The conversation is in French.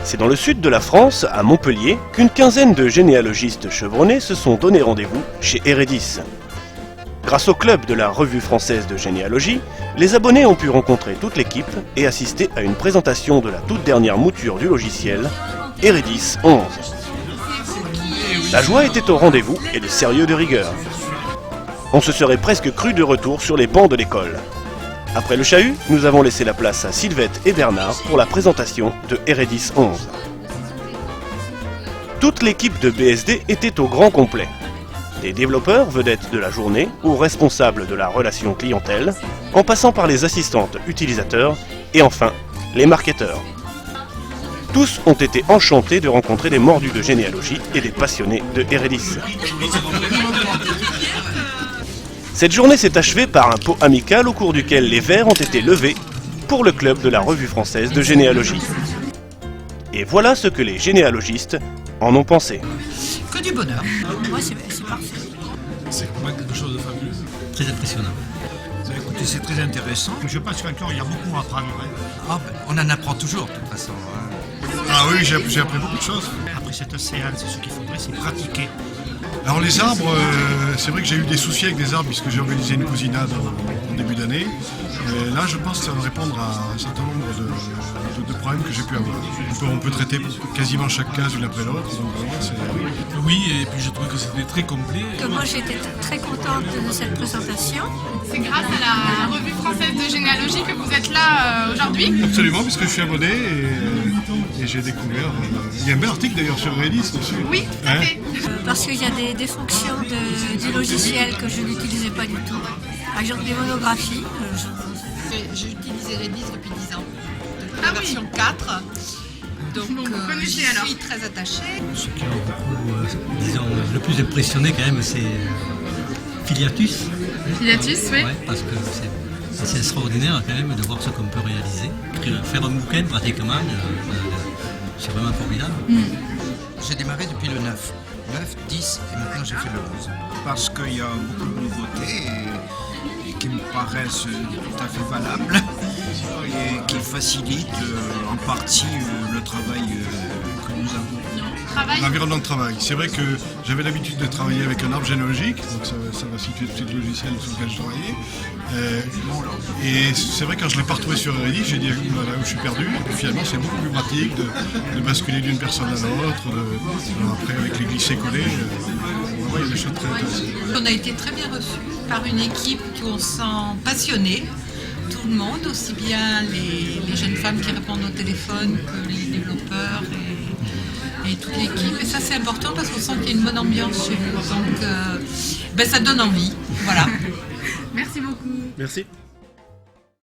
C'est dans le sud de la France, à Montpellier, qu'une quinzaine de généalogistes chevronnés se sont donné rendez-vous chez Eredis. Grâce au club de la Revue française de généalogie, les abonnés ont pu rencontrer toute l'équipe et assister à une présentation de la toute dernière mouture du logiciel Eredis 11. La joie était au rendez-vous et le sérieux de rigueur. On se serait presque cru de retour sur les bancs de l'école. Après le chahut, nous avons laissé la place à Sylvette et Bernard pour la présentation de Eredis 11. Toute l'équipe de BSD était au grand complet. Des développeurs vedettes de la journée aux responsables de la relation clientèle, en passant par les assistantes utilisateurs et enfin les marketeurs. Tous ont été enchantés de rencontrer des mordus de généalogie et des passionnés de Eredis. Cette journée s'est achevée par un pot amical au cours duquel les verres ont été levés pour le club de la Revue française de généalogie. Et voilà ce que les généalogistes en ont pensé. Que du bonheur. Moi, c'est parfait. C'est vraiment quelque chose de fabuleux. Très impressionnant. Écoutez, c'est très intéressant. Je pense qu'encore il y a beaucoup à apprendre. Ah, ben, on en apprend toujours de toute façon. Ah oui, j'ai appris beaucoup de choses. Après cette séance, ce qu'il faudrait, c'est pratiquer. Alors les arbres, c'est vrai que j'ai eu des soucis avec des arbres puisque j'ai organisé une cousinade en début d'année. Là, je pense que ça va répondre à un certain nombre de problèmes que j'ai pu avoir. On peut traiter quasiment chaque case l'une après l'autre. Oui, et puis je trouve que c'était très complet. Moi, j'étais très contente de cette présentation. C'est grâce à la Revue française de généalogie que vous êtes là aujourd'hui. Absolument, puisque je suis abonné et j'ai découvert. Il y a un bel article d'ailleurs sur Redis dessus. Oui, tout à fait. Parce qu'il y a des fonctions du logiciel que je n'utilisais pas du tout. Par exemple, les monographies. J'ai utilisé Redis depuis 10 ans, depuis Ah la oui. version 4. Donc Vous connaissez j'y alors. suis très attachée. Ce qui m'a beaucoup, disons, le plus impressionné quand même, c'est Filiatus. Pilatus, oui. Ouais, parce que c'est extraordinaire quand même de voir ce qu'on peut réaliser. Faire un bouquin pratiquement, c'est vraiment formidable. J'ai démarré depuis le 9. 9, 10 et maintenant j'ai fait le 11. Parce qu'il y a beaucoup de nouveautés et qui me paraissent tout à fait valables et qui facilitent en partie le travail que nous avons. L'environnement de travail. C'est vrai que j'avais l'habitude de travailler avec un arbre généalogique, donc ça va situer tout le logiciel sur lequel je travaillais. Et c'est vrai que quand je ne l'ai pas retrouvé sur Eredis, j'ai dit voilà où je suis perdu. Et puis finalement, c'est beaucoup plus pratique de basculer d'une personne à l'autre, après avec les glissés-collés. Il y a des choses très intéressantes. On a été très bien reçus par une équipe qu'on sent passionnée. Tout le monde, aussi bien les jeunes femmes qui répondent au téléphone que les développeurs et toute l'équipe. Et ça c'est important parce qu'on sent qu'il y a une bonne ambiance chez vous. Donc ça donne envie. Voilà. Merci beaucoup. Merci.